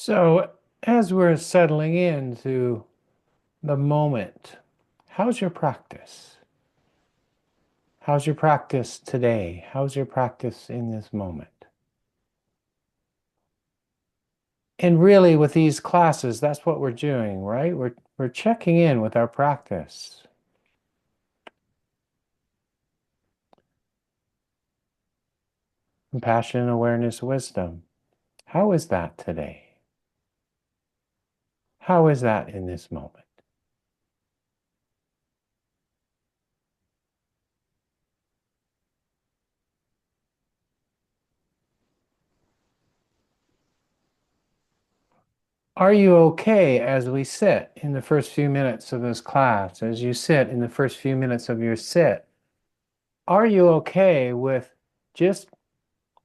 So, as we're settling into the moment, how's your practice? How's your practice today? How's your practice in this moment? And really, with these classes, that's what we're doing, right? We're checking in with our practice. Compassion, awareness, wisdom. How is that today? How is that in this moment? Are you okay as we sit in the first few minutes of this class, as you sit in the first few minutes of your sit? Are you okay with just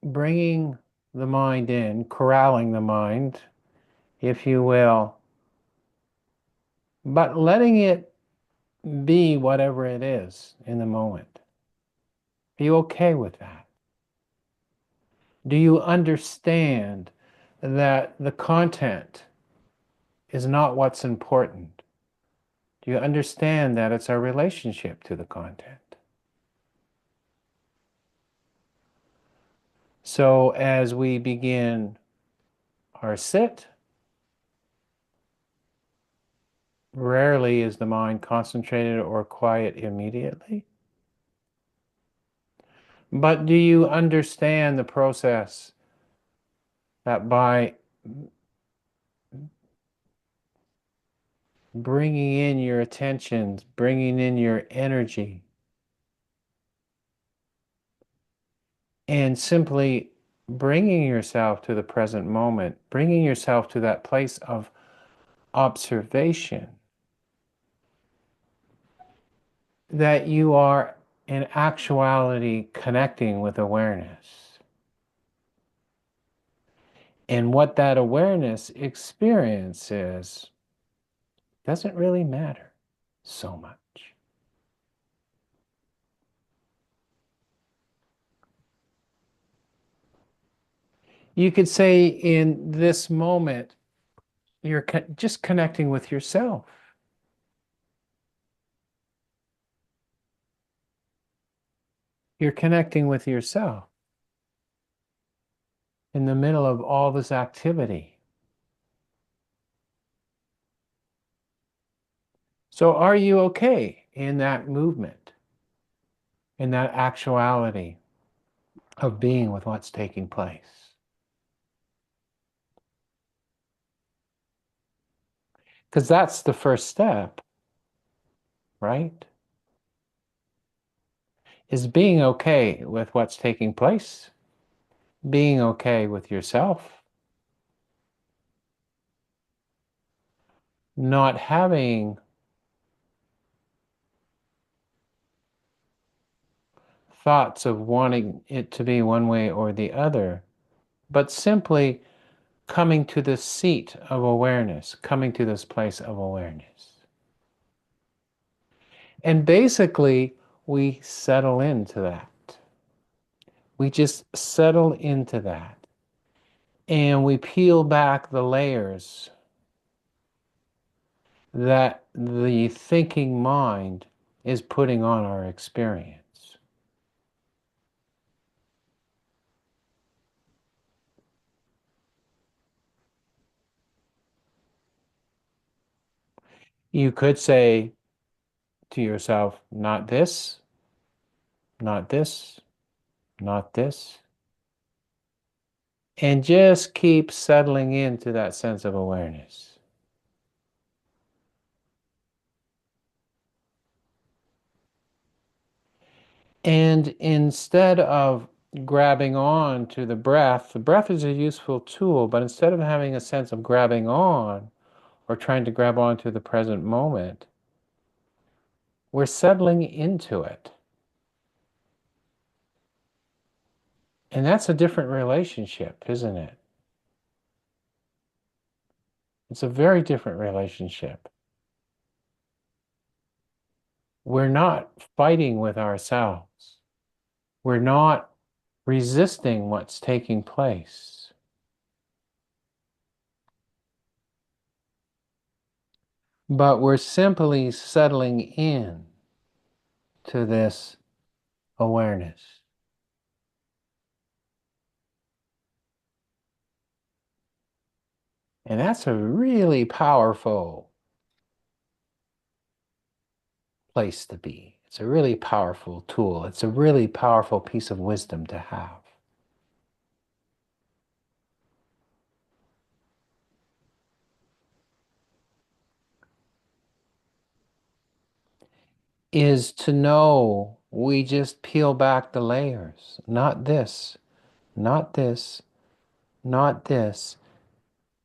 bringing the mind in, corralling the mind, if you will, but letting it be whatever it is in the moment? Are you okay with that? Do you understand that the content is not what's important? Do you understand that it's our relationship to the content? So as we begin our sit, rarely is the mind concentrated or quiet immediately. But do you understand the process that by bringing in your attention, bringing in your energy, and simply bringing yourself to the present moment, bringing yourself to that place of observation, that you are in actuality connecting with awareness? And what that awareness experience is doesn't really matter so much. You could say in this moment, you're just connecting with yourself. You're connecting with yourself in the middle of all this activity. So are you okay in that movement, in that actuality of being with what's taking place? Because that's the first step, right? Is being okay with what's taking place, being okay with yourself, not having thoughts of wanting it to be one way or the other, but simply coming to this seat of awareness, coming to this place of awareness. And basically, we settle into that. We just settle into that. And we peel back the layers that the thinking mind is putting on our experience. You could say to yourself, not this, not this, not this, and just keep settling into that sense of awareness. And instead of grabbing on to the breath is a useful tool, but instead of having a sense of grabbing on or trying to grab on to the present moment, we're settling into it. And that's a different relationship, isn't it? It's a very different relationship. We're not fighting with ourselves. We're not resisting what's taking place. but we're simply settling in to this awareness. And that's a really powerful place to be. It's a really powerful tool. It's a really powerful piece of wisdom to have. Is to know we just peel back the layers. Not this, not this, not this,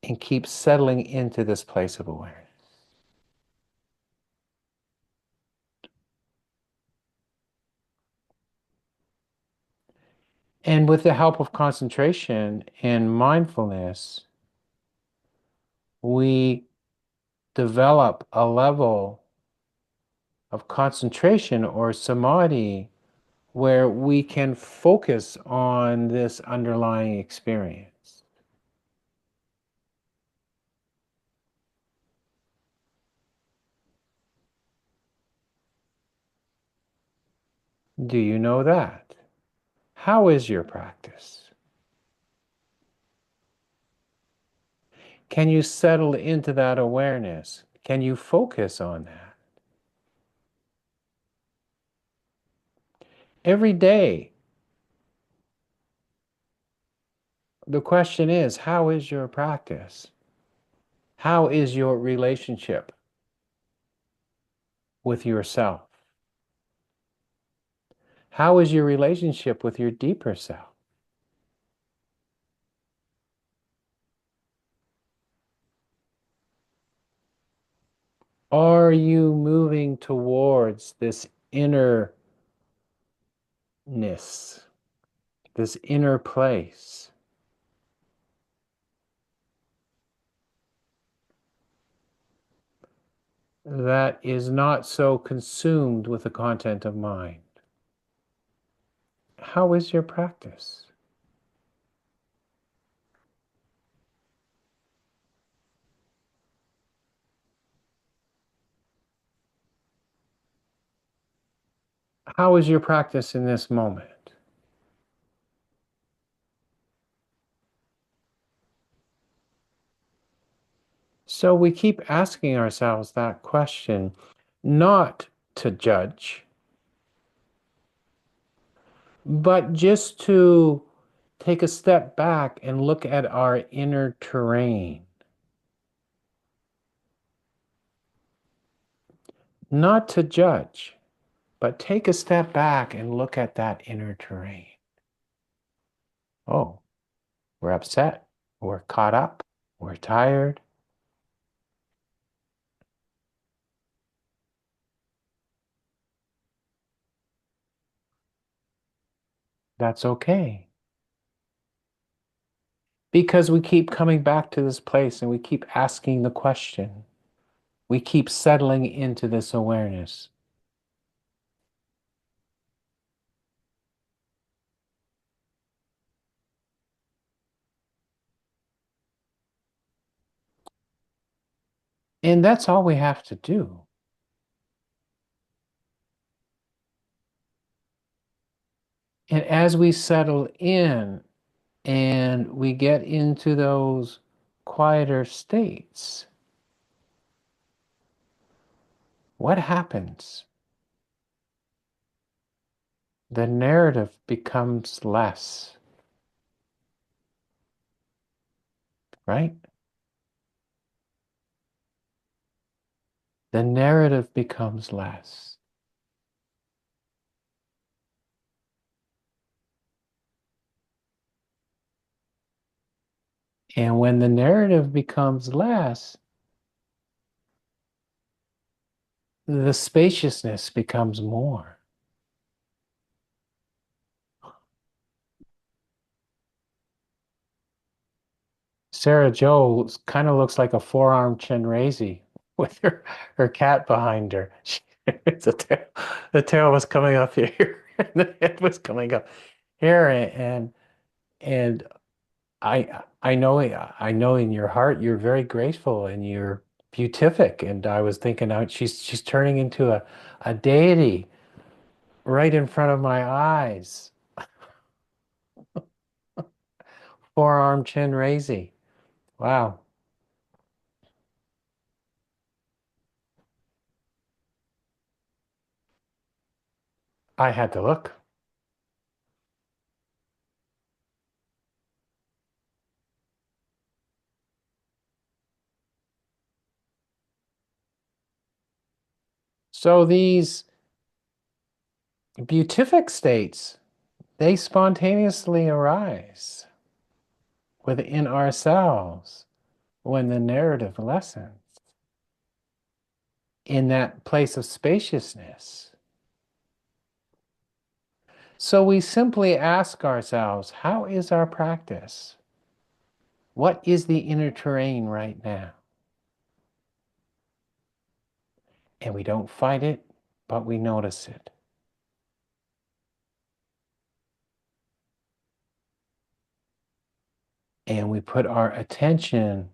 and keep settling into this place of awareness. And with the help of concentration and mindfulness, we develop a level of concentration or samadhi where we can focus on this underlying experience. Do you know that? How is your practice? Can you settle into that awareness? Can you focus on that? Every day, the question is, how is your practice? How is your relationship with yourself? How is your relationship with your deeper self? Are you moving towards this innerness, this inner place that is not so consumed with the content of mind? How is your practice? How is your practice in this moment? So we keep asking ourselves that question, not to judge, but just to take a step back and look at our inner terrain. Not to judge, but take a step back and look at that inner terrain. Oh, we're upset, we're caught up, we're tired. That's okay. Because we keep coming back to this place and we keep asking the question. We keep settling into this awareness. And that's all we have to do. And as we settle in and we get into those quieter states, what happens? The narrative becomes less, right? The narrative becomes less. And when the narrative becomes less, the spaciousness becomes more. Sarah Jo kind of looks like a four-armed Chenrezig with her cat behind her. The tail was coming up here, and the head was coming up here, and I know in your heart you're very graceful and beautific, and I was thinking out she's turning into a deity right in front of my eyes. Forearm chin raisy. Wow. I had to look. So these beatific states, they spontaneously arise within ourselves when the narrative lessens in that place of spaciousness. So we simply ask ourselves, how is our practice? What is the inner terrain right now? And we don't fight it, but we notice it. And we put our attention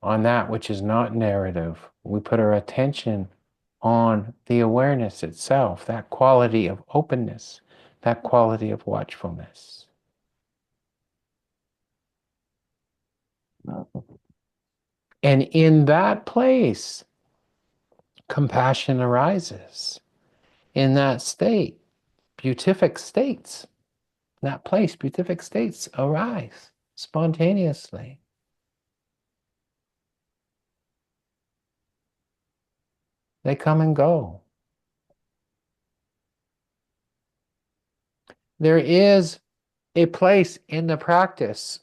on that which is not narrative. We put our attention on the awareness itself, that quality of openness, that quality of watchfulness. And in that place, compassion arises. In that state, beatific states, that place, beatific states arise spontaneously. They come and go. There is a place in the practice,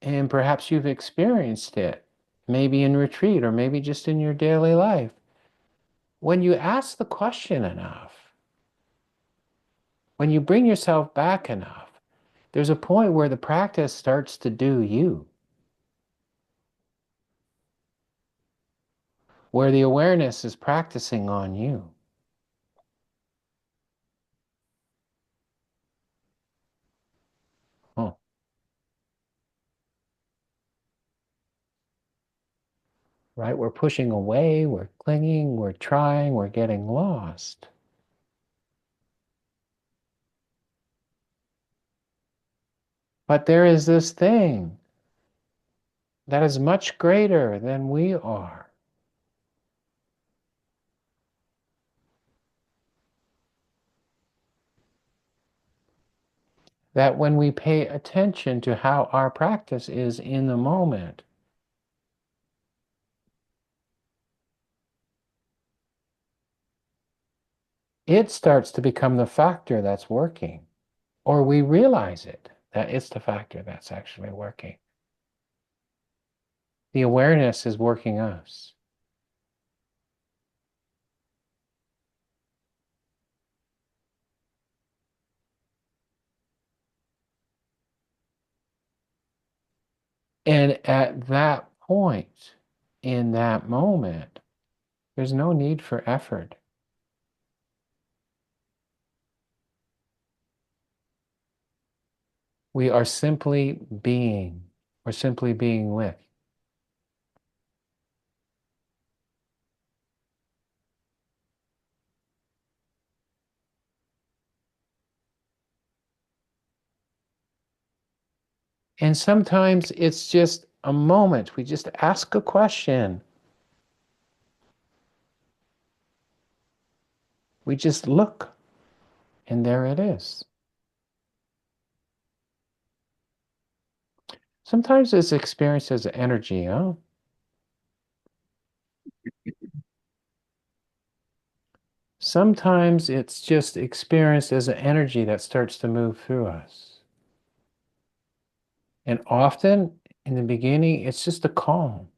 and perhaps you've experienced it, maybe in retreat or maybe just in your daily life. When you ask the question enough, when you bring yourself back enough, there's a point where the practice starts to do you, where the awareness is practicing on you. Oh, right? We're pushing away, we're clinging, we're trying, we're getting lost. But there is this thing that is much greater than we are. That when we pay attention to how our practice is in the moment, it starts to become the factor that's working, or we realize it, that it's the factor that's actually working. The awareness is working us. And at that point, in that moment, there's no need for effort. We are simply being. We're simply being with. And sometimes it's just a moment. We just ask a question. We just look, and there it is. Sometimes it's experienced as energy, huh? Sometimes it's just experienced as an energy that starts to move through us. And often, in the beginning, it's just a calm,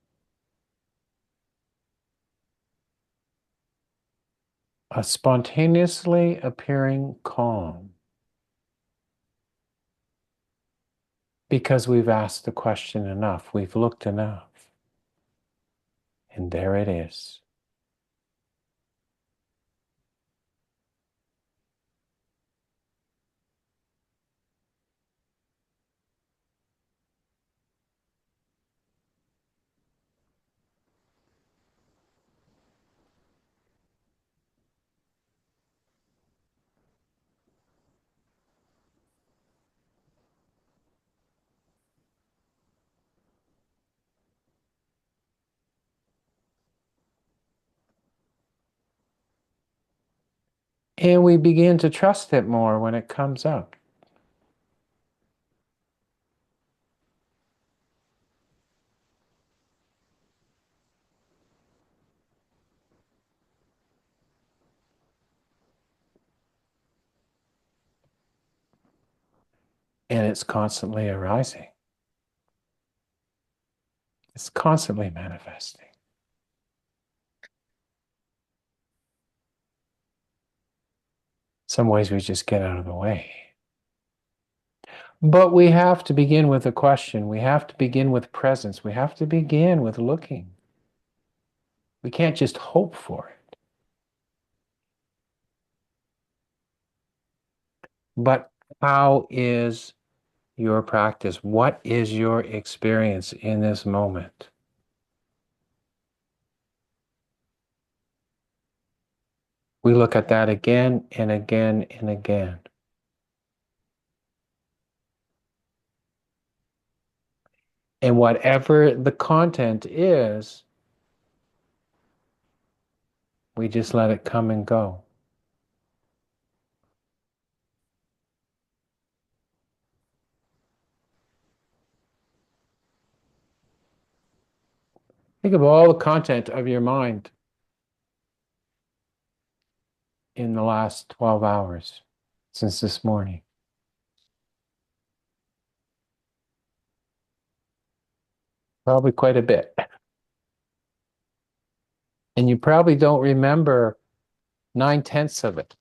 a spontaneously appearing calm, because we've asked the question enough, we've looked enough, and there it is. And we begin to trust it more when it comes up. And it's constantly arising. It's constantly manifesting. Some ways we just get out of the way. But we have to begin with a question. We have to begin with presence. We have to begin with looking. We can't just hope for it. But how is your practice? What is your experience in this moment? We look at that again and again and again. And whatever the content is, we just let it come and go. Think of all the content of your mind in the last 12 hours since this morning. Probably quite a bit. And you probably don't remember 9/10 of it.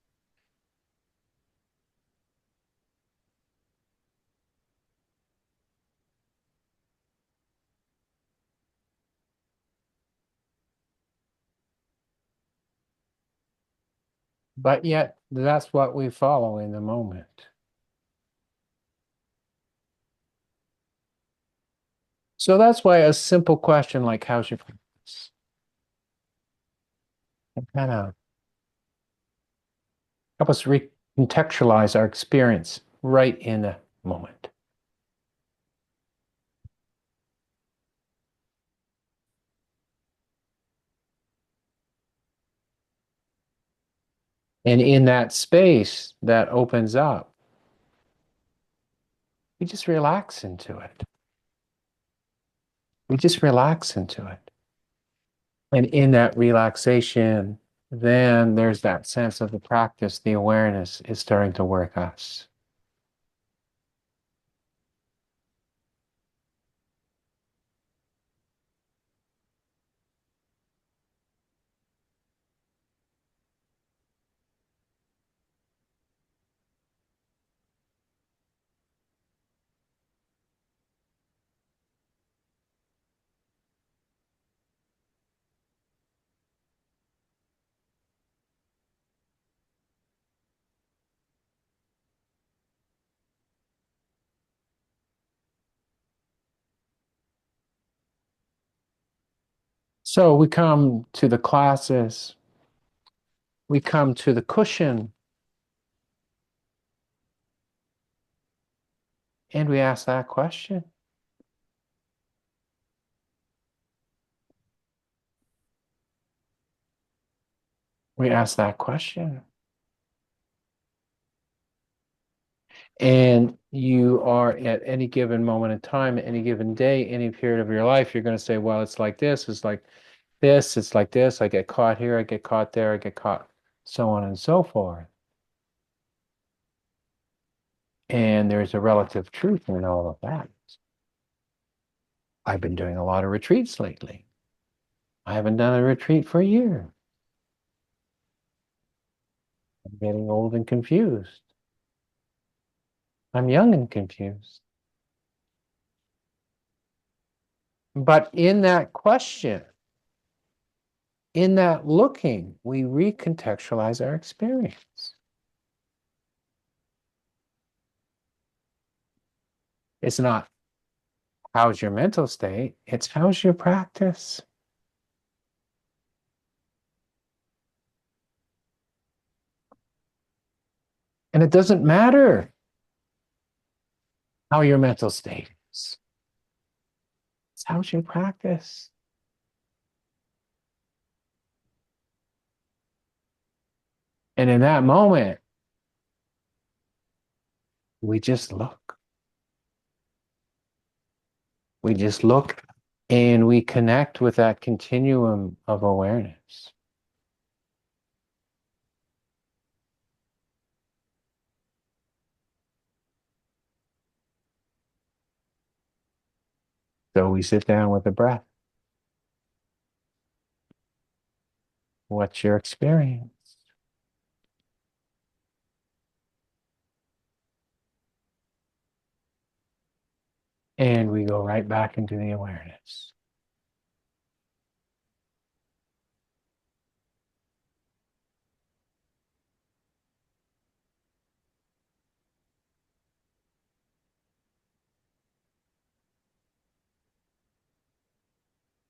But yet, that's what we follow in the moment. So that's why a simple question like, how's your practice? Kind of help us recontextualize our experience right in the moment. And in that space that opens up, we just relax into it. We just relax into it. And in that relaxation, then there's that sense of the practice, the awareness is starting to work us. So we come to the classes, we come to the cushion, and we ask that question. We ask that question. And you are at any given moment in time, any given day, any period of your life, you're going to say, well, it's like this, it's like this, it's like this. I get caught here, I get caught there, I get caught, so on and so forth. And there's a relative truth in all of that. I've been doing a lot of retreats lately. I haven't done a retreat for a year. I'm getting old and confused. I'm young and confused. But in that question, in that looking, we recontextualize our experience. It's not how's your mental state, it's how's your practice. And it doesn't matter how your mental state is. It's how's your practice. And in that moment, we just look. We just look and we connect with that continuum of awareness. So we sit down with the breath. What's your experience? And we go right back into the awareness.